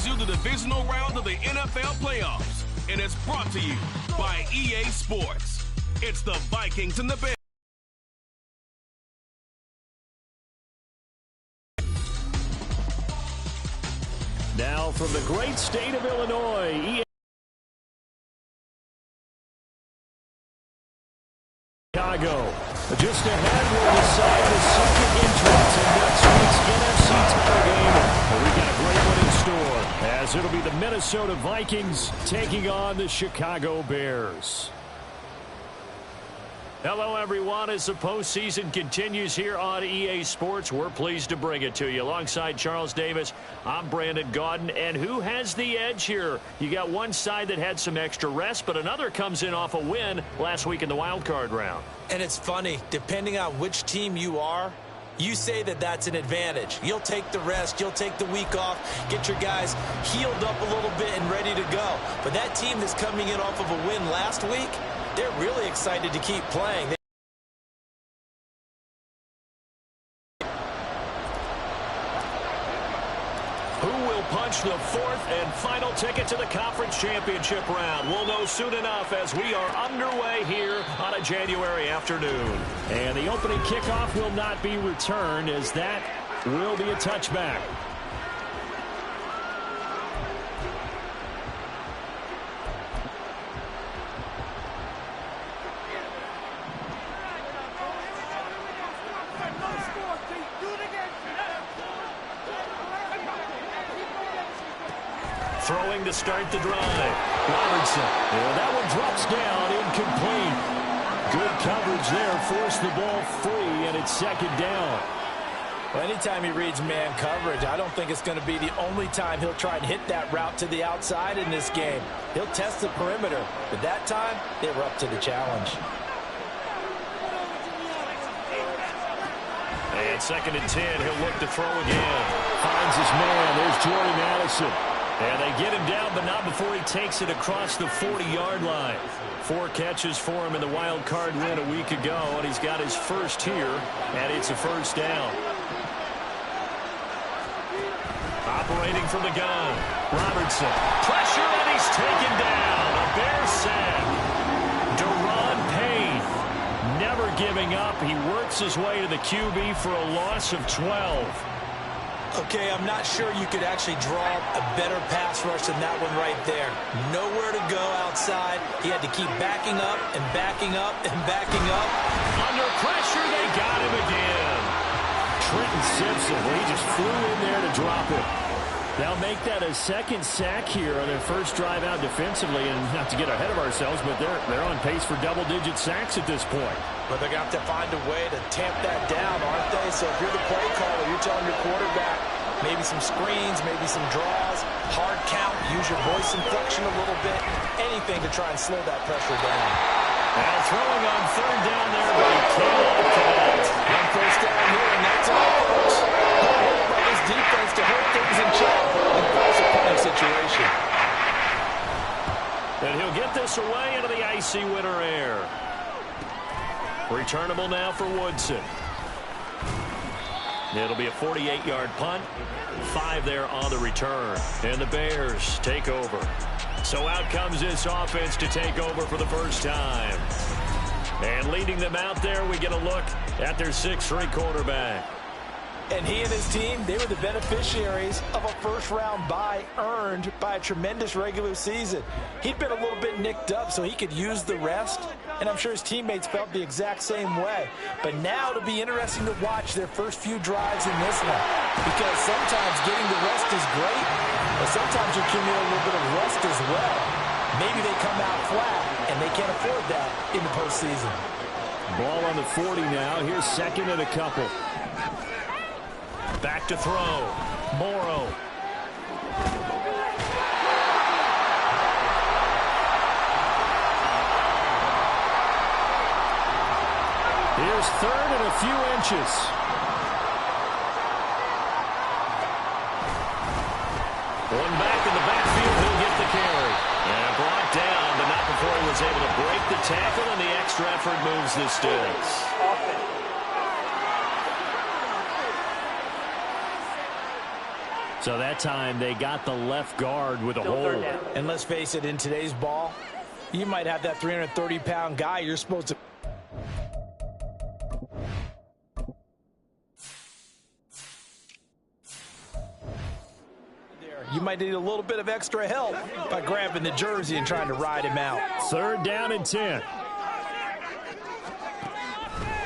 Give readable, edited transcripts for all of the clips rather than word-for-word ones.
brings you the divisional round of the NFL playoffs, and it's brought to you by EA Sports. It's the Vikings and the Bears. Now from the great state of Illinois, EA Chicago. Just ahead, we'll decide the second entrance in next week's NFC title game. But we got a great one in store, as it'll be the Minnesota Vikings taking on the Chicago Bears. Hello, everyone. As the postseason continues here on EA Sports, we're pleased to bring it to you. Alongside Charles Davis, I'm Brandon Gaudin. And who has the edge here? You got one side that had some extra rest, but another comes in off a win last week in the wild card round. And it's funny, depending on which team you are, you say that that's an advantage. You'll take the rest, you'll take the week off, get your guys healed up a little bit and ready to go. But that team that's coming in off of a win last week, they're really excited to keep playing. Who will punch the fourth and final ticket to the conference championship round? We'll know soon enough as we are underway here on a January afternoon. And the opening kickoff will not be returned, as that will be a touchback. Throwing to start the drive. Robertson. And that one drops down, incomplete. Good coverage there. Forced the ball free, and it's second down. Well, anytime he reads man coverage, I don't think it's going to be the only time he'll try and hit that route to the outside in this game. He'll test the perimeter, but that time, they were up to the challenge. And second and 10, he'll look to throw again. Finds his man. There's Jordy Madison. And they get him down, but not before he takes it across the 40-yard line. 4 catches for him in the wild card win a week ago, and he's got his first here, and it's a first down. Operating from the gun, Robertson. Pressure, and he's taken down. A Bear sack. Deron Payne never giving up. He works his way to the QB for a loss of 12. Okay, I'm not sure you could actually draw a better pass rush than that one right there. Nowhere to go outside. He had to keep backing up and backing up and backing up. Under pressure, they got him again. Trenton Simpson, he just flew in there to drop it. They'll make that a second sack here on their first drive out defensively. And not to get ahead of ourselves, but they're on pace for double-digit sacks at this point. But they're going to have to find a way to tamp that down, aren't they? So if you're the play caller, you're telling your quarterback maybe some screens, maybe some draws, hard count, use your voice inflection a little bit, anything to try and slow that pressure down. Now throwing on third down there, but he cannot connect. One first down here, and that's all, folks. Hard by this defense to hold things in check and force a punting situation. And he'll get this away into the icy winter air. Returnable now for Woodson. It'll be a 48-yard punt. 5 there on the return. And the Bears take over. So out comes this offense to take over for the first time. And leading them out there, we get a look at their 6'3" quarterback. And he and his team, they were the beneficiaries of a first-round bye earned by a tremendous regular season. He'd been a little bit nicked up, so he could use the rest. And I'm sure his teammates felt the exact same way. But now it'll be interesting to watch their first few drives in this one. Because sometimes getting the rest is great, but sometimes you accumulate a little bit of rust as well. Maybe they come out flat, and they can't afford that in the postseason. Ball on the 40 now. Here's second and a couple. Back to throw. Morrow. Here's third and a few inches. One back in the backfield. He'll get the carry. And brought down, but not before he was able to break the tackle, and the extra effort moves the sticks. So that time they got the left guard with a hold. And let's face it, in today's ball, you might have that 330-pound guy you're supposed to... You might need a little bit of extra help by grabbing the jersey and trying to ride him out. 3rd down and 10.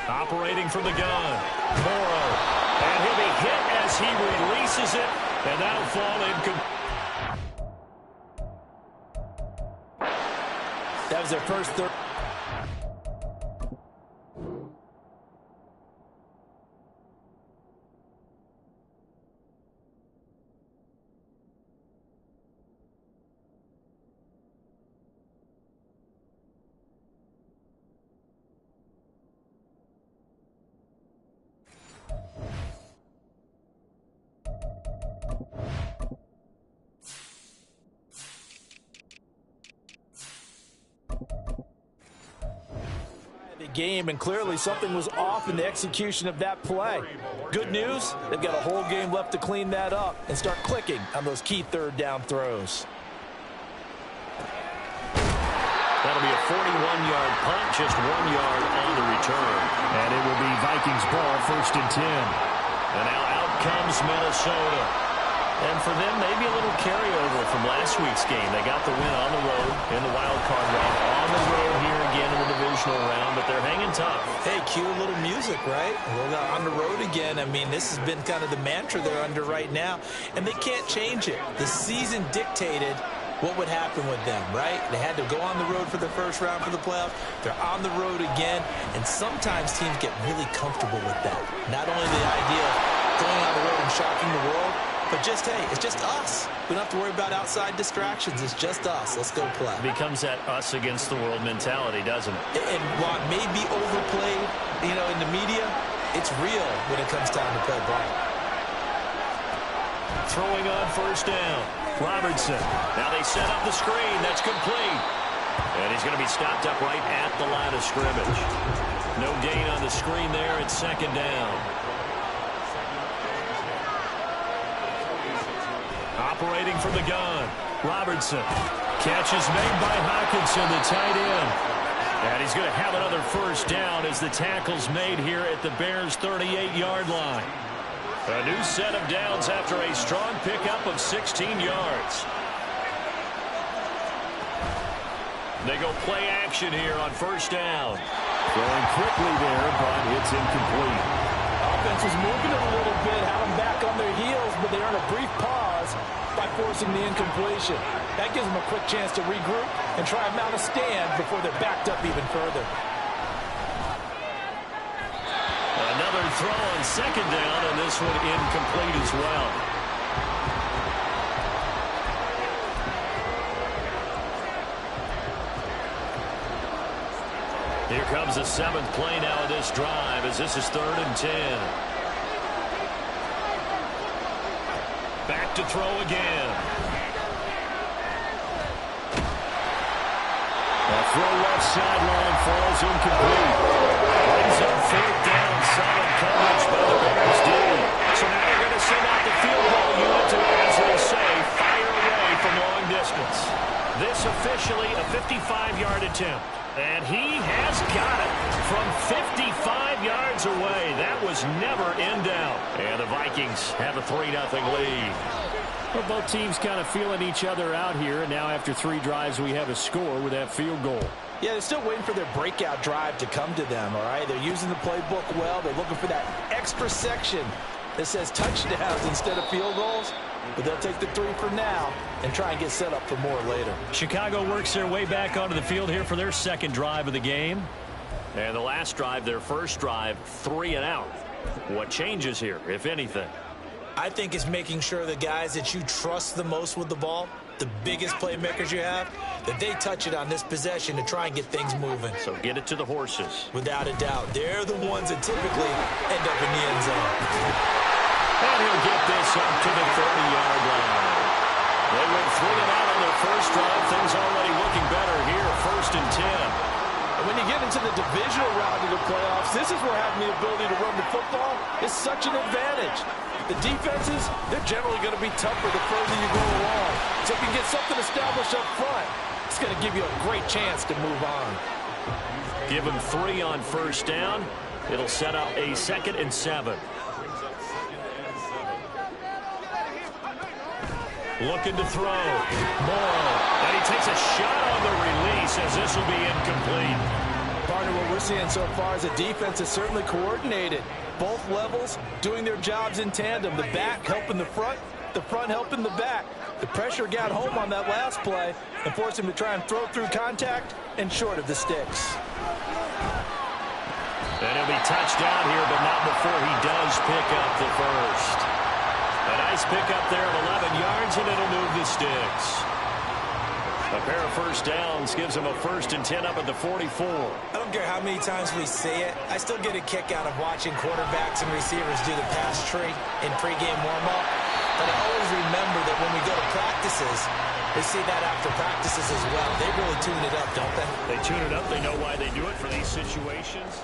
Operating from the gun. Morrow. And he'll be hit as he releases it. And that'll fall in. That was their first third. Game, and clearly something was off in the execution of that play. Good news, they've got a whole game left to clean that up and start clicking on those key 3rd down throws. That'll be a 41-yard punt, just 1 yard on the return. And it will be Vikings ball, 1st and 10. And now out comes Minnesota. And for them, maybe a little carryover from last week's game. They got the win on the road in the wild card round, on the road here again in the divisional round, but they're hanging tough. Hey, cue a little music, right? Well, on the road again. I mean, this has been kind of the mantra they're under right now, and they can't change it. The season dictated what would happen with them, right? They had to go on the road for the first round for the playoffs. They're on the road again, and sometimes teams get really comfortable with that. Not only the idea of going on the road and shocking the world, but just, hey, it's just us. We don't have to worry about outside distractions. It's just us. Let's go play. It becomes that us against the world mentality, doesn't it? And while it may be overplayed, you know, in the media, it's real when it comes time to play ball. Throwing on 1st down. Robertson. Now they set up the screen. That's complete. And he's going to be stopped up right at the line of scrimmage. No gain on the screen there. It's 2nd down. Operating from the gun. Robertson. Catch is made by Hawkinson, the tight end. And he's going to have another 1st down as the tackle's made here at the Bears' 38-yard line. A new set of downs after a strong pickup of 16 yards. They go play action here on 1st down. Throwing quickly there, but it's incomplete. Offense was moving it a little bit, had them back on their heels, but they earned a brief pause by forcing the incompletion. That gives them a quick chance to regroup and try and mount a stand before they're backed up even further. Another throw on 2nd down, and this one incomplete as well. Here comes the 7th play now of this drive as this is 3rd and 10. Back to throw again. A throw left sideline falls incomplete. Brings up 4th down. Solid coverage by the Bears D. So now they're going to send out the field goal unit to, as they say, fire away from long distance. This officially a 55-yard attempt. And he has got it from 55 yards away. That was never in doubt. And the Vikings have a 3-0 lead. Well, both teams kind of feeling each other out here. And now after 3 drives, we have a score with that field goal. Yeah, they're still waiting for their breakout drive to come to them, all right? They're using the playbook well. They're looking for that extra section that says touchdowns instead of field goals. But they'll take the 3 for now and try and get set up for more later. Chicago works their way back onto the field here for their 2nd drive of the game. And the last drive, their 1st drive, 3 and out. What changes here, if anything? I think it's making sure the guys that you trust the most with the ball, the biggest playmakers you have, that they touch it on this possession to try and get things moving. So get it to the horses. Without a doubt. They're the ones that typically end up in the end zone. And he'll get this up to the 30-yard line. They went 3 and out on their 1st drive. Things already looking better here, 1st and 10. And when you get into the divisional round of the playoffs, this is where having the ability to run the football is such an advantage. The defenses, they're generally going to be tougher the further you go along. So if you can get something established up front, it's going to give you a great chance to move on. Give him 3 on first down. It'll set up a 2nd and 7. Looking to throw. Morrow. And he takes a shot on the release as this will be incomplete. Partner, what we're seeing so far is a defense is certainly coordinated. Both levels doing their jobs in tandem. The back helping the front helping the back. The pressure got home on that last play and forced him to try and throw through contact and short of the sticks. And he'll be touched down here, but not before he does pick up the first. A nice pickup there of 11 yards, and it'll move the sticks. A pair of first downs gives him a 1st and 10 up at the 44. I don't care how many times we say it. I still get a kick out of watching quarterbacks and receivers do the pass tree in pregame warm-up. But I always remember that when we go to practices, they see that after practices as well. They really tune it up, don't they? They tune it up. They know why they do it for these situations.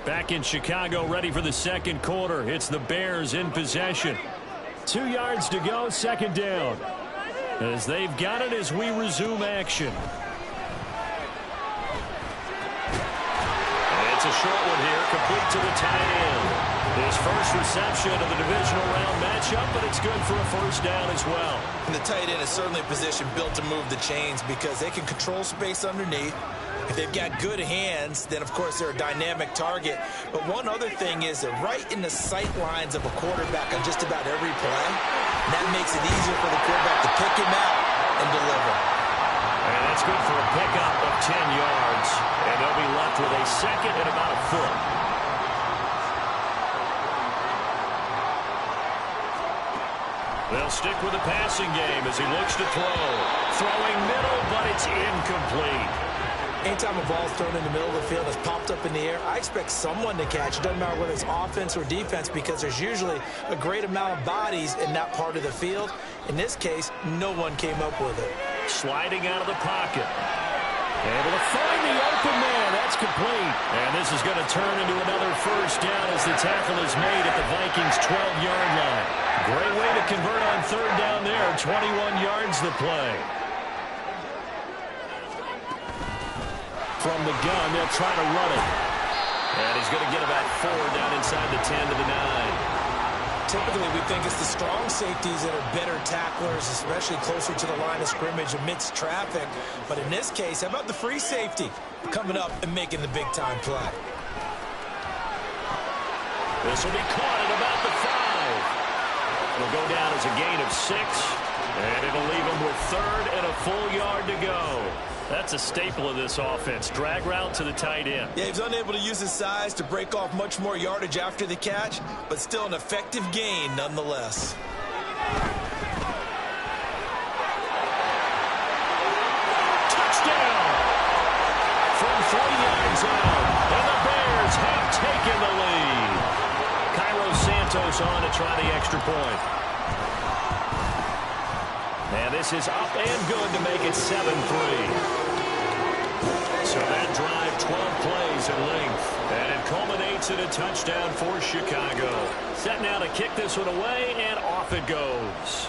Back in Chicago, ready for the second quarter. It's the Bears in possession. 2 yards to go, 2nd down. As they've got it as we resume action. And it's a short one here, complete to the tight end. His first reception of the divisional round matchup, but it's good for a first down as well. And the tight end is certainly a position built to move the chains because they can control space underneath. If they've got good hands, then, of course, they're a dynamic target. But one other thing is they're right in the sight lines of a quarterback on just about every play. And that makes it easier for the quarterback to pick him out and deliver. And that's good for a pickup of 10 yards. And they'll be left with a 2nd and about a foot. They'll stick with the passing game as he looks to throw. Throwing middle, but it's incomplete. Anytime a ball's thrown in the middle of the field that's popped up in the air, I expect someone to catch. It doesn't matter whether it's offense or defense because there's usually a great amount of bodies in that part of the field. In this case, no one came up with it. Sliding out of the pocket. Able to find the open man. That's complete. And this is going to turn into another first down as the tackle is made at the Vikings' 12-yard line. Great way to convert on 3rd down there. 21 yards the play. From the gun, they'll try to run it. And he's going to get about 4 down inside the 10 to the 9. Typically, we think it's the strong safeties that are better tacklers, especially closer to the line of scrimmage amidst traffic. But in this case, how about the free safety coming up and making the big-time play? This will be caught at about the 5. It'll go down as a gain of 6. And it'll leave him with 3rd and a full yard to go. That's a staple of this offense. Drag route to the tight end. Yeah, he's unable to use his size to break off much more yardage after the catch, but still an effective gain nonetheless. Touchdown! From 3 yards out, and the Bears have taken the lead. Cairo Santos on to try the extra point. And this is up and good to make it 7-3. So that drive, 12 plays in length. And it culminates in a touchdown for Chicago. Set now to kick this one away, and off it goes.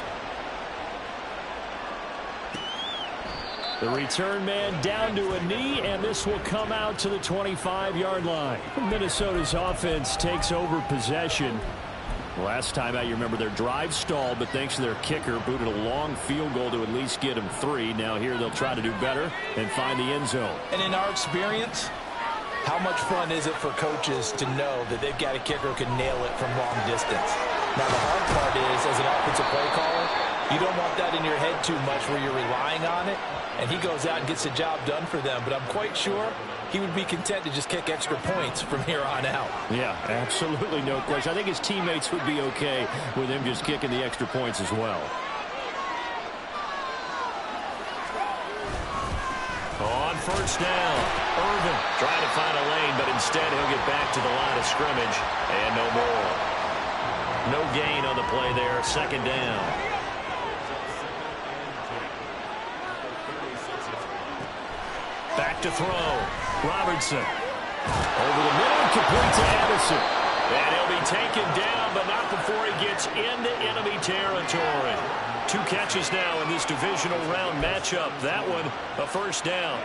The return man down to a knee, and this will come out to the 25-yard line. Minnesota's offense takes over possession. Last time out, you remember their drive stalled, but thanks to their kicker, booted a long field goal to at least get them 3. Now here they'll try to do better and find the end zone. And in our experience, how much fun is it for coaches to know that they've got a kicker who can nail it from long distance? Now the hard part is, as an offensive play caller, you don't want that in your head too much where you're relying on it, and he goes out and gets the job done for them. But I'm quite sure he would be content to just kick extra points from here on out. Yeah, absolutely no question. I think his teammates would be okay with him just kicking the extra points as well. On first down, Irvin trying to find a lane, but instead he'll get back to the line of scrimmage, and no more. No gain on the play there, 2nd down. Back to throw. Robertson. Over the middle, complete to Anderson. And he'll be taken down, but not before he gets into enemy territory. 2 catches now in this divisional round matchup. That one, a first down.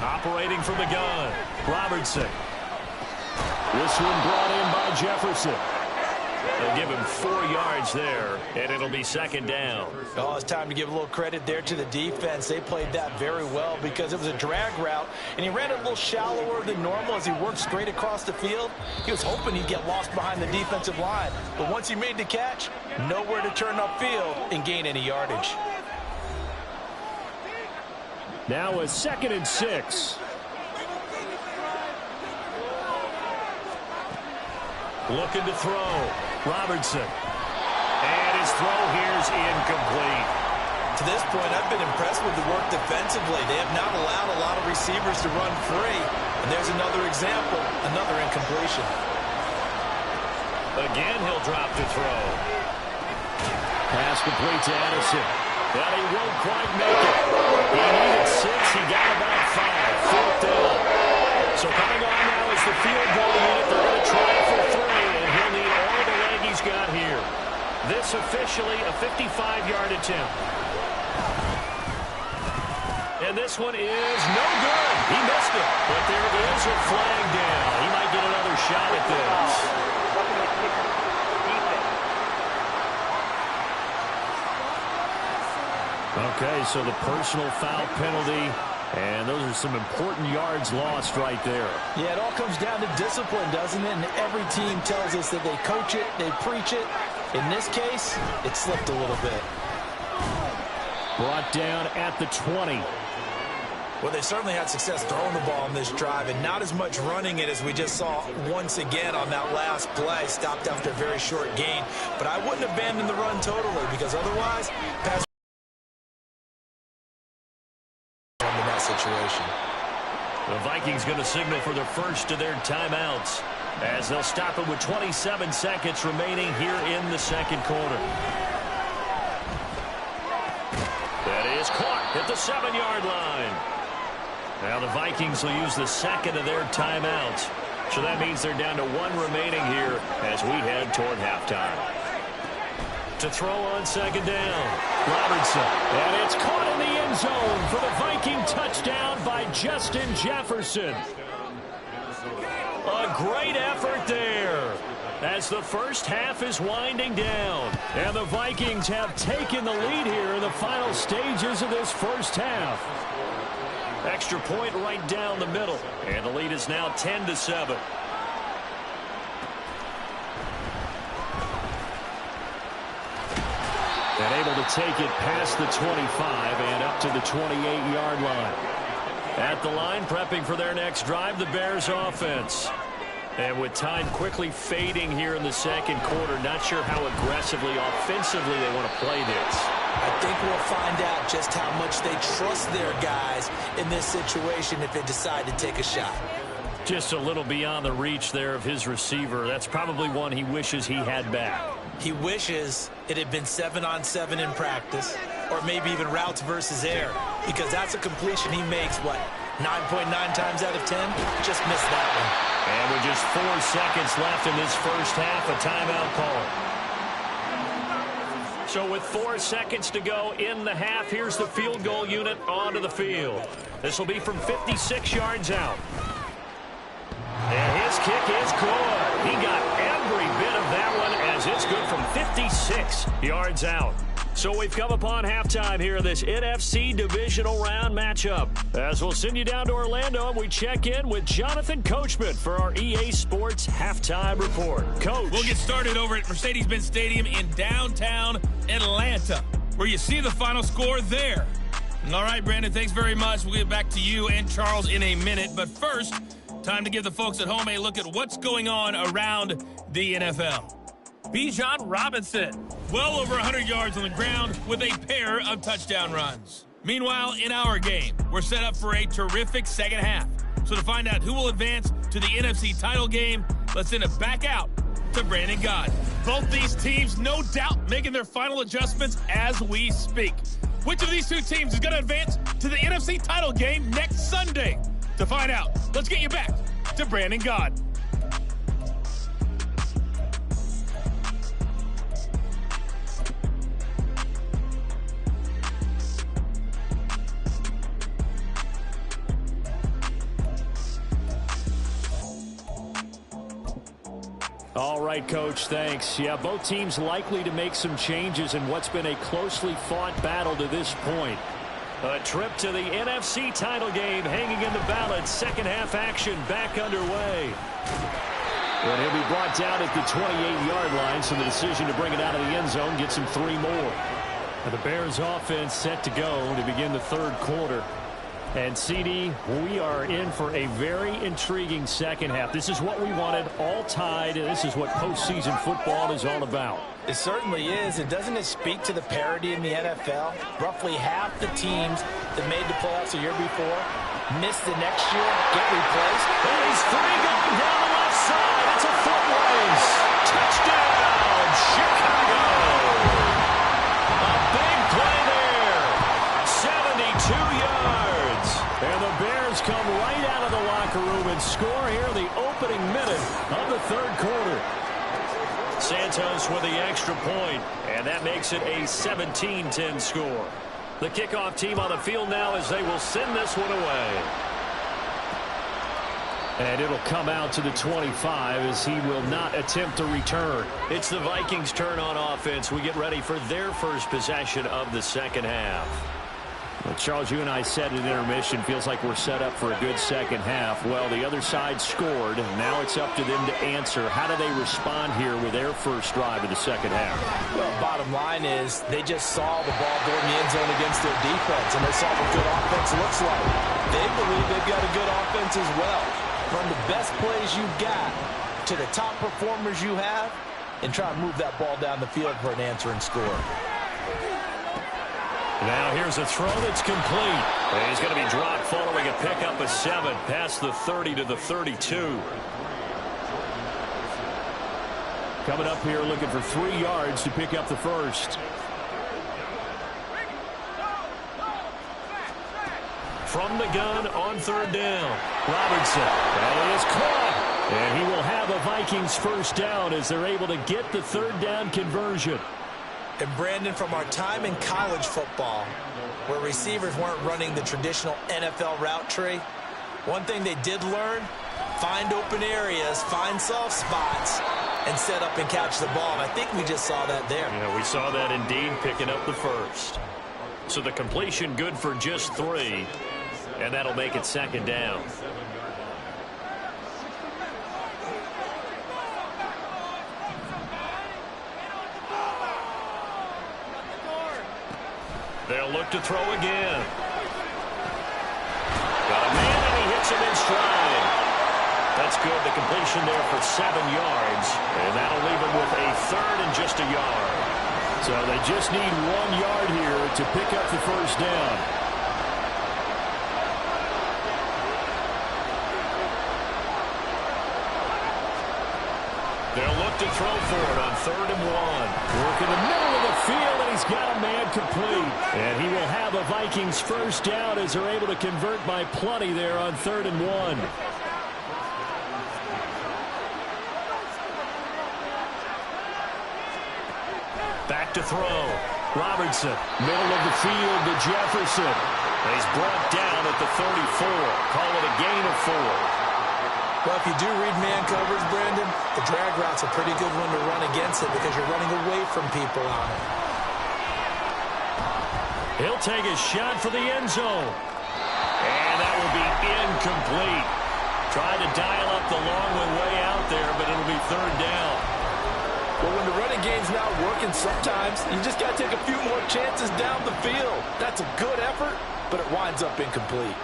Operating from the gun, Robertson. This one brought in by Jefferson. They'll give him 4 yards there, and it'll be second down. Oh, it's time to give a little credit there to the defense. They played that very well because it was a drag route, and he ran it a little shallower than normal as he worked straight across the field. He was hoping he'd get lost behind the defensive line, but once he made the catch, nowhere to turn upfield and gain any yardage. Now a 2nd and 6. Looking to throw. Robertson. And his throw here's incomplete. To this point, I've been impressed with the work defensively. They have not allowed a lot of receivers to run free. And there's another example, another incompletion. Again, he'll drop to throw. Pass complete to Addison. But he won't quite make it. He needed 6. He got about 5. 4th down. So coming on now is the field goal unit. They're going to try for 3, and he'll need all the leg he's got here. This officially a 55-yard attempt. And this one is no good. He missed it. But there is a flag down. He might get another shot at this. Okay, so the personal foul penalty, and those are some important yards lost right there. Yeah, it all comes down to discipline, doesn't it? And every team tells us that they coach it, they preach it. In this case, it slipped a little bit. Brought down at the 20. Well, they certainly had success throwing the ball on this drive, and not as much running it as we just saw once again on that last play. Stopped after a very short gain. But I wouldn't abandon the run totally, because otherwise, pass in that situation. The Vikings going to signal for the first of their timeouts as they'll stop it with 27 seconds remaining here in the second quarter. That is caught at the 7-yard line. Now the Vikings will use the second of their timeouts. So that means they're down to 1 remaining here as we head toward halftime. To throw on second down, Robertson. And it's caught in the end zone for the Viking touchdown by Justin Jefferson. A great effort there as the first half is winding down. And the Vikings have taken the lead here in the final stages of this first half. Extra point right down the middle. And the lead is now 10-7. And able to take it past the 25 and up to the 28-yard line. At the line, prepping for their next drive, the Bears offense. And with time quickly fading here in the second quarter, not sure how aggressively, offensively they want to play this. I think we'll find out just how much they trust their guys in this situation if they decide to take a shot. Just a little beyond the reach there of his receiver. That's probably one he wishes he had back. He wishes it had been 7-on-7 in practice, or maybe even routes versus air, because that's a completion he makes, 9.9 times out of 10? Just missed that one. And with just 4 seconds left in this first half, a timeout call. So with 4 seconds to go in the half, here's the field goal unit onto the field. This will be from 56 yards out. And his kick is good. He got every bit of that one as it's good from 56 yards out. So we've come upon halftime here in this NFC Divisional Round matchup. As we'll send you down to Orlando, and we check in with Jonathan Coachman for our EA Sports Halftime Report. Coach. We'll get started over at Mercedes-Benz Stadium in downtown Atlanta, where you see the final score there. All right, Brandon, thanks very much. We'll get back to you and Charles in a minute. But first, time to give the folks at home a look at what's going on around the NFL. Bijan Robinson, well over 100 yards on the ground with a pair of touchdown runs. Meanwhile, in our game, we're set up for a terrific second half. So to find out who will advance to the NFC title game, let's send it back out to Brandon Gaudin. Both these teams, no doubt, making their final adjustments as we speak. Which of these two teams is going to advance to the NFC title game next Sunday. To find out, let's get you back to Brandon Gaudin. All right, Coach, thanks. Yeah, both teams likely to make some changes in what's been a closely fought battle to this point. A trip to the NFC title game hanging in the balance. Second half action back underway. And he'll be brought down at the 28-yard line, so the decision to bring it out of the end zone gets him 3 more. And the Bears offense set to go to begin the third quarter. And, CD, we are in for a very intriguing second half. This is what we wanted, all tied, and this is what postseason football is all about. It certainly is. And doesn't it speak to the parity in the NFL? Roughly half the teams that made the playoffs a year before missed the next year, get replaced. And he's free going down the left side. It's a foot race. Touchdown, Chicago. A big play there. 72 yards. And the Bears come right out of the locker room and score here in the opening minute of the third quarter. Santos with the extra point, and that makes it a 17-10 score. The kickoff team on the field now as they will send this one away. And it'll come out to the 25 as he will not attempt to return. It's the Vikings' turn on offense. We get ready for their first possession of the second half. Well, Charles, you and I said at intermission, feels like we're set up for a good second half. Well, the other side scored. Now it's up to them to answer. How do they respond here with their first drive of the second half? Well, bottom line is they just saw the ball go in the end zone against their defense, and they saw what good offense looks like. They believe they've got a good offense as well. From the best plays you've got to the top performers you have, and try to move that ball down the field for an answering score. Now here's a throw that's complete. And he's going to be dropped following a pickup of 7 past the 30 to the 32. Coming up here looking for 3 yards to pick up the first. From the gun on third down. Robertson. That is caught. And he will have a Vikings first down as they're able to get the third down conversion. And Brandon, from our time in college football, where receivers weren't running the traditional NFL route tree, one thing they did learn, find open areas, find soft spots, and set up and catch the ball. And I think we just saw that there. Yeah, we saw that indeed, picking up the first. So the completion good for just 3, and that'll make it second down. They'll look to throw again. Got a man, and he hits him in stride. That's good. The completion there for 7 yards. And that'll leave him with a third and just a yard. So they just need 1 yard here to pick up the first down. They'll look to throw for it on 3rd and 1. Work in the middle of the field, and he's got a man complete. And he will have a Vikings first down as they're able to convert by plenty there on 3rd and 1. Back to throw. Robertson, middle of the field to Jefferson. And he's brought down at the 34. Call it a gain of 4. Well, if you do read man coverage, Brandon, the drag route's a pretty good one to run against it because you're running away from people on it. He'll take a shot for the end zone. And that will be incomplete. Tried to dial up the long one way out there, but it'll be 3rd down. Well, when the running game's not working, sometimes you just got to take a few more chances down the field. That's a good effort, but it winds up incomplete.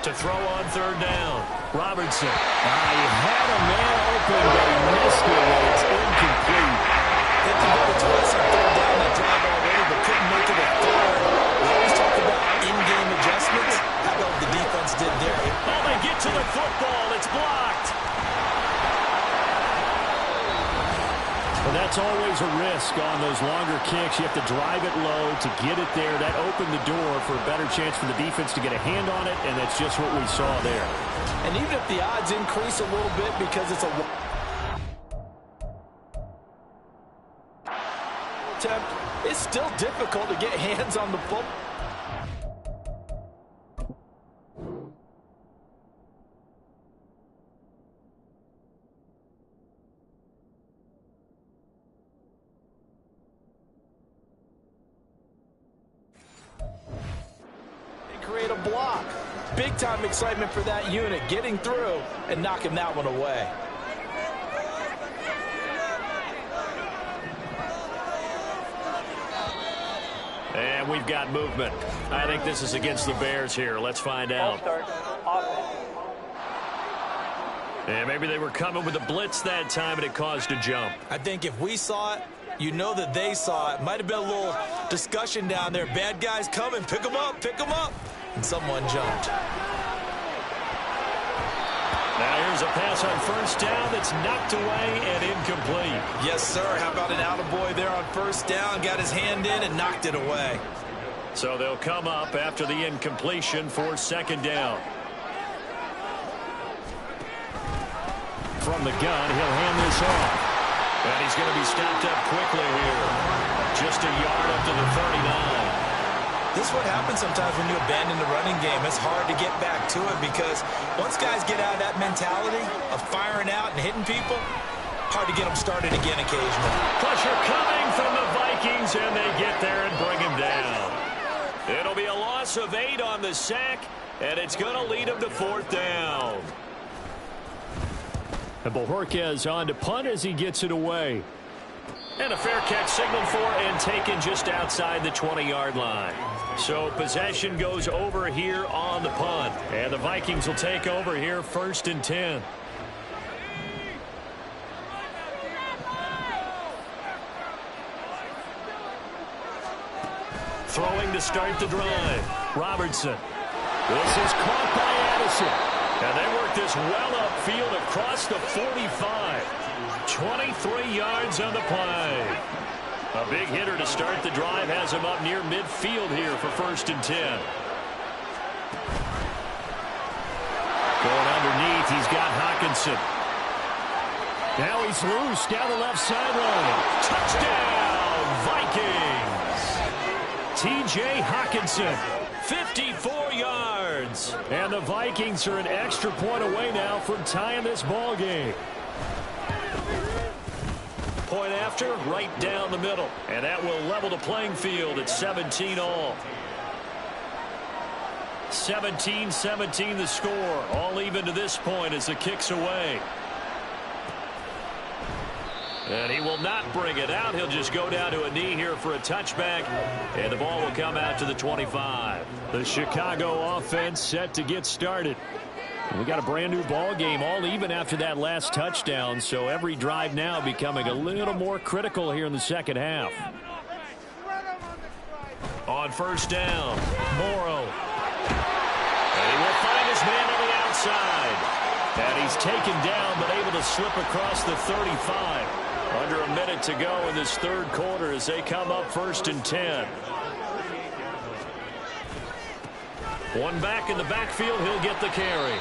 To throw on 3rd down. Robertson. He had a man open, but he missed it. It's incomplete. They converted twice on 3rd down that drive already, but couldn't make it a 3rd. We always talk about in-game adjustments. How about what the defense did there? Oh, they get to the football. It's blocked. And that's always a risk. risk on those longer kicks. You have to drive it low to get it there. That opened the door for a better chance for the defense to get a hand on it, and that's just what we saw there. And even if the odds increase a little bit because it's a attempt, it's still difficult to get hands on the football. Create a block. Big time excitement for that unit, getting through and knocking that one away. And we've got movement. I think this is against the Bears here. Let's find out. And maybe they were coming with a blitz that time and it caused a jump. I think if we saw it, you know that they saw it. Might have been a little discussion down there. Bad guys coming. Pick them up. Pick them up. And someone jumped. Now here's a pass on first down that's knocked away and incomplete. Yes, sir. How about an attaboy there on first down? Got his hand in and knocked it away. So they'll come up after the incompletion for second down. From the gun, he'll hand this off. And he's going to be stopped up quickly here. Just a yard up to the 39. This is what happens sometimes when you abandon the running game. It's hard to get back to it because once guys get out of that mentality of firing out and hitting people, hard to get them started again occasionally. Pressure coming from the Vikings, and they get there and bring him down. It'll be a loss of 8 on the sack, and it's going to lead him to fourth down. And Bojorquez on to punt as he gets it away. And a fair catch signaled for and taken just outside the 20-yard line. So possession goes over here on the punt. And the Vikings will take over here first and 10. Throwing to start the drive. Robertson. This is caught by Addison. And they work this well upfield across the 45. 23 yards on the play. A big hitter to start the drive has him up near midfield here for first and 10. Going underneath, he's got Hockenson. Now he's loose down the left sideline. Touchdown, Vikings! T.J. Hockenson, 54 yards. And the Vikings are an extra point away now from tying this ball game. Point after, right down the middle. And that will level the playing field at 17 all. 17-17 the score. All even to this point as the kick's away. And he will not bring it out. He'll just go down to a knee here for a touchback. And the ball will come out to the 25. The Chicago offense set to get started. We got a brand new ball game, all even after that last touchdown. So every drive now becoming a little more critical here in the second half. On first down, Morrow. And he will find his man on the outside. And he's taken down but able to slip across the 35. Under a minute to go in this third quarter as they come up first and 10. One back in the backfield, he'll get the carry.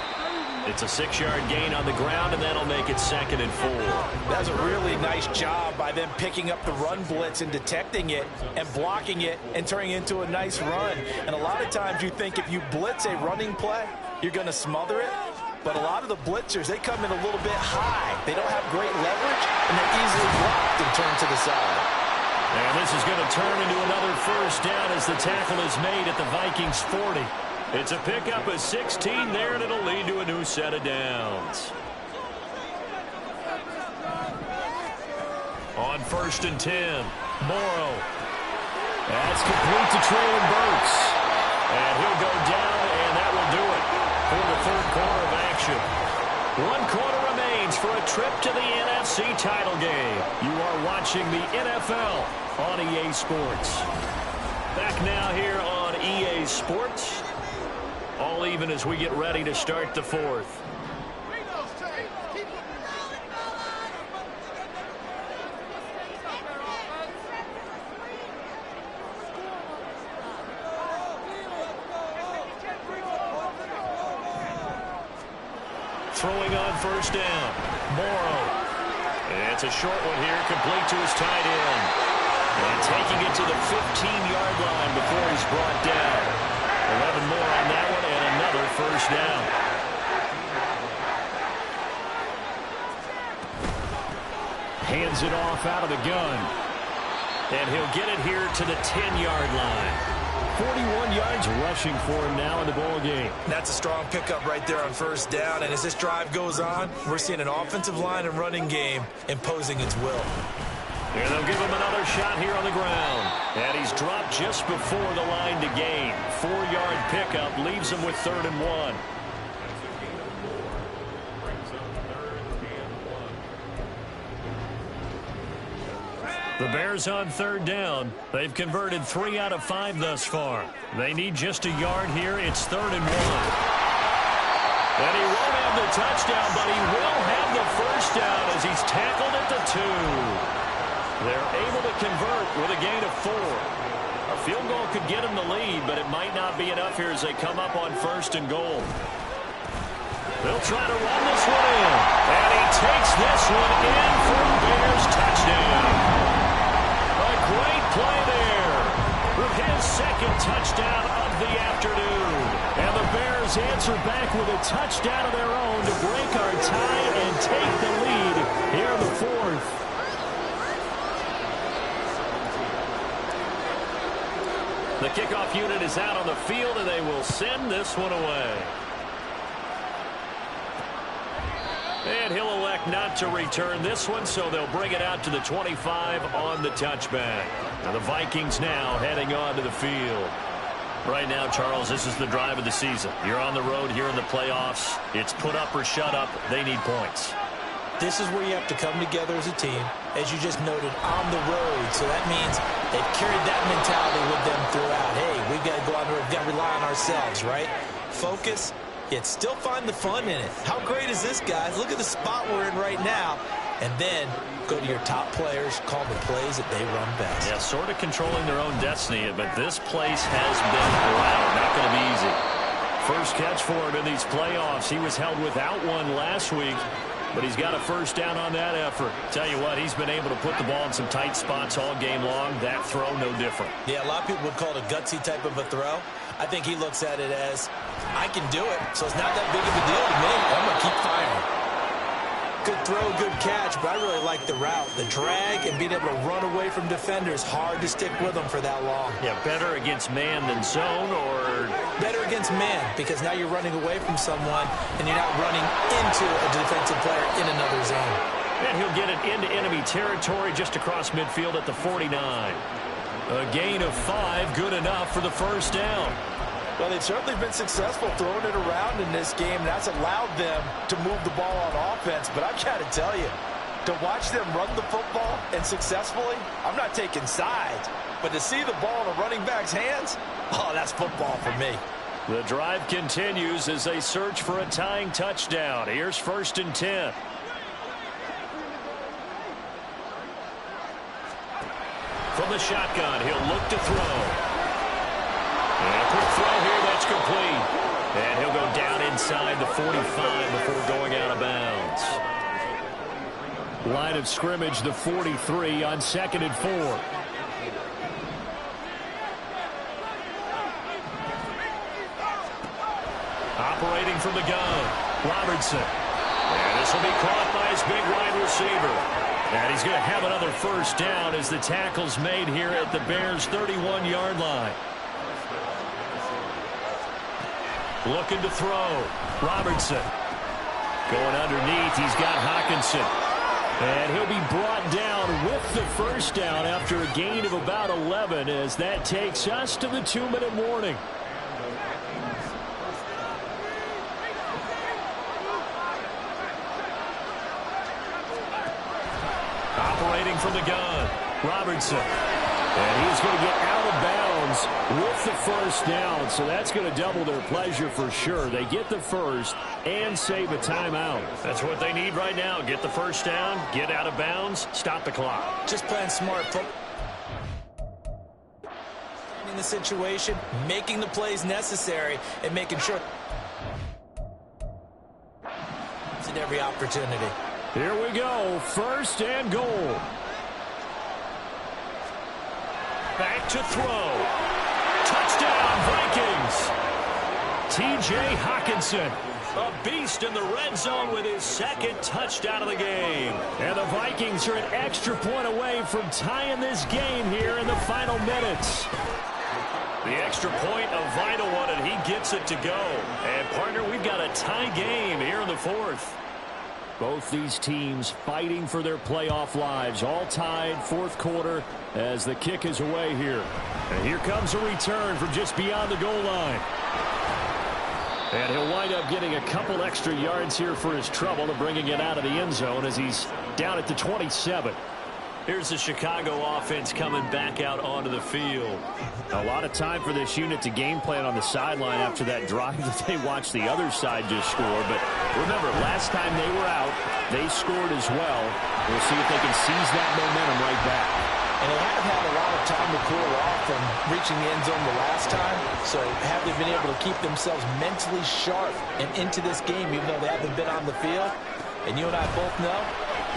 It's a 6-yard gain on the ground, and that'll make it second and 4. That's a really nice job by them picking up the run blitz and detecting it and blocking it and turning it into a nice run. And a lot of times you think if you blitz a running play, you're going to smother it. But a lot of the blitzers, they come in a little bit high. They don't have great leverage, and they're easily blocked and turned to the side. And this is going to turn into another first down as the tackle is made at the Vikings 40. It's a pickup of 16 there, and it'll lead to a new set of downs. On first and 10, Morrow. That's complete to Traylon Burks. And he'll go down, and that will do it for the third quarter of action. 1 quarter remains for a trip to the NFC title game. You are watching the NFL on EA Sports. Back now here on EA Sports. All even as we get ready to start the fourth. throwing on first down. Morrow. And it's a short one here, complete to his tight end. And taking it to the 15-yard line before he's brought down. 11 more on that one and another first down. Hands it off out of the gun. And he'll get it here to the 10-yard line. 41 yards rushing for him now in the ball game. That's a strong pickup right there on first down. And as this drive goes on, we're seeing an offensive line and running game imposing its will. And they'll give him another shot here on the ground. And he's dropped just before the line to gain. 4-yard pickup leaves him with 3rd and 1. The Bears on 3rd down. They've converted 3 out of 5 thus far. They need just a yard here. It's 3rd and 1. And he won't have the touchdown, but he will have the first down as he's tackled at the 2. They're able to convert with a gain of 4. A field goal could get him the lead, but it might not be enough here as they come up on 1st and goal. They'll try to run this one in. And he takes this one in for a Bears touchdown. Great play there with his 2nd touchdown of the afternoon. And the Bears answer back with a touchdown of their own to break our tie and take the lead here in the 4th. The kickoff unit is out on the field, and they will send this one away. And he'll elect not to return this one, so they'll bring it out to the 25 on the touchback. Now the Vikings now heading on to the field. Right now, Charles, this is the drive of the season. You're on the road here in the playoffs. It's put up or shut up. They need points. This is where you have to come together as a team, as you just noted, on the road. So that means they've carried that mentality with them throughout. Hey, we've got to go out there, we've got to rely on ourselves, right? Focus. Yet still find the fun in it. How great is this, guys? Look at the spot we're in right now. And then go to your top players, call the plays that they run best. Yeah, sort of controlling their own destiny, but this place has been loud. Not going to be easy. First catch for him in these playoffs. He was held without one last week, but he's got a first down on that effort. Tell you what, he's been able to put the ball in some tight spots all game long. That throw, no different. Yeah, a lot of people would call it a gutsy type of a throw. I think he looks at it as, I can do it, so it's not that big of a deal to me. I'm going to keep firing. Good throw, good catch, but I really like the route. The drag and being able to run away from defenders, hard to stick with them for that long. Yeah, better against man than zone, or? Better against man, because now you're running away from someone, and you're not running into a defensive player in another zone. And he'll get it into enemy territory just across midfield at the 49. A gain of 5, good enough for the first down. Well, they've certainly been successful throwing it around in this game. That's allowed them to move the ball on offense. But I've got to tell you, to watch them run the football and successfully, I'm not taking sides. But to see the ball in a running back's hands, oh, that's football for me. The drive continues as they search for a tying touchdown. Here's 1st and 10. From the shotgun, he'll look to throw. And a quick throw here, that's complete. And he'll go down inside the 45 before going out of bounds. Line of scrimmage, the 43 on 2nd and 4. Operating from the gun, Robertson. And this will be caught by his big wide receiver. And he's going to have another first down as the tackle's made here at the Bears' 31-yard line. Looking to throw. Robertson. Going underneath, he's got Hawkinson. And he'll be brought down with the first down after a gain of about 11 as that takes us to the 2-minute warning. Operating from the gun, Robertson. And he's going to get out of bounds with the first down, so that's going to double their pleasure for sure. They get the first and save a timeout. That's what they need right now. Get the first down, get out of bounds, stop the clock. Just playing smart football. In the situation, making the plays necessary, and making sure. every opportunity. Here we go, 1st and goal. Back to throw. Touchdown, Vikings. T.J. Hockenson, a beast in the red zone with his 2nd touchdown of the game. And the Vikings are an extra point away from tying this game here in the final minutes. The extra point, a vital one, and he gets it to go. And, partner, we've got a tie game here in the 4th. Both these teams fighting for their playoff lives, all tied, 4th quarter, as the kick is away here. And here comes a return from just beyond the goal line. And he'll wind up getting a couple extra yards here for his trouble and bringing it out of the end zone as he's down at the 27. Here's the Chicago offense coming back out onto the field. A lot of time for this unit to game plan on the sideline after that drive that they watched the other side just score. But remember, last time they were out, they scored as well. We'll see if they can seize that momentum right back. And they have had a lot of time to cool off from reaching the end zone the last time. So have they been able to keep themselves mentally sharp and into this game, even though they haven't been on the field? And you and I both know,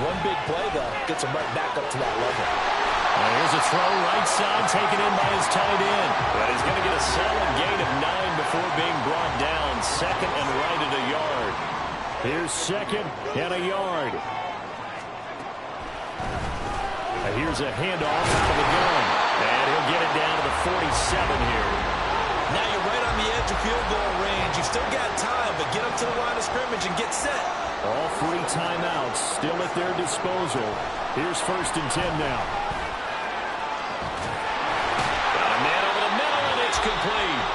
one big play, though, gets them right back up to that level. Here's a throw right side taken in by his tight end. But he's going to get a solid gain of 9 before being brought down. 2nd and right at a yard. Here's 2nd and a yard. Here's a handoff out of the gun. And he'll get it down to the 47 here. Now you're right on the edge of field goal range. You've still got time, but get up to the line of scrimmage and get set. All 3 timeouts still at their disposal. Here's 1st and 10 now. Got a man over the middle, and it's complete.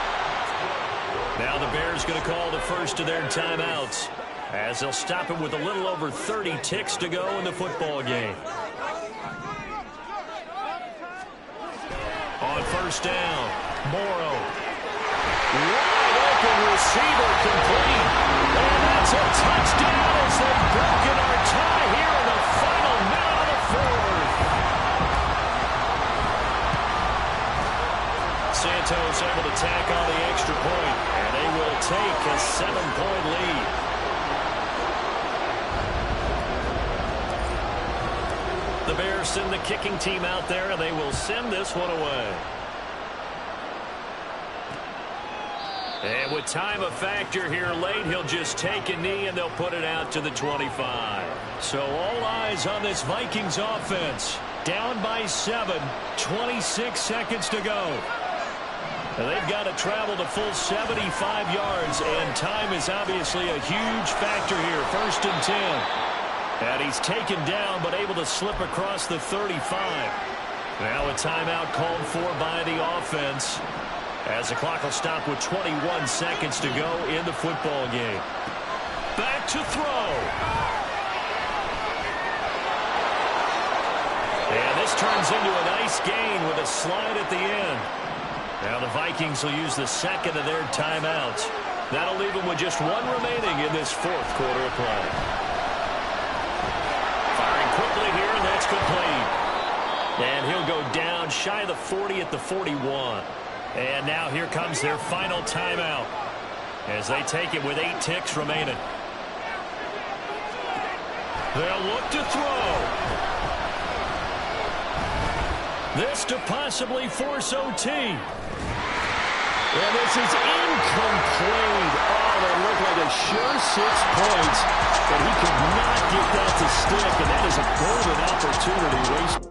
Now the Bears going to call the first of their timeouts as they'll stop it with a little over 30 ticks to go in the football game. On 1st down, Morrow. Wide open receiver complete. And that's a touchdown as they've broken our tie here in the final minute of the 4th. Santos able to tack on the extra point, and they will take a 7-point lead. The Bears send the kicking team out there, and they will send this one away. And with time a factor here late, he'll just take a knee, and they'll put it out to the 25. So all eyes on this Vikings offense. Down by 7, 26 seconds to go. And they've got to travel the full 75 yards, and time is obviously a huge factor here. 1st and 10. And he's taken down, but able to slip across the 35. Now a timeout called for by the offense, as the clock will stop with 21 seconds to go in the football game. Back to throw. And this turns into a nice gain with a slide at the end. Now the Vikings will use the 2nd of their timeouts. That'll leave them with just 1 remaining in this 4th quarter of play. Firing quickly here, and that's complete. And he'll go down shy of the 40 at the 41. And now here comes their final timeout as they take it with 8 ticks remaining. They'll look to throw. This to possibly force OT. And this is incomplete. Oh, that looked like a sure 6 points, but he could not get that to stick, and that is a golden opportunity wasted.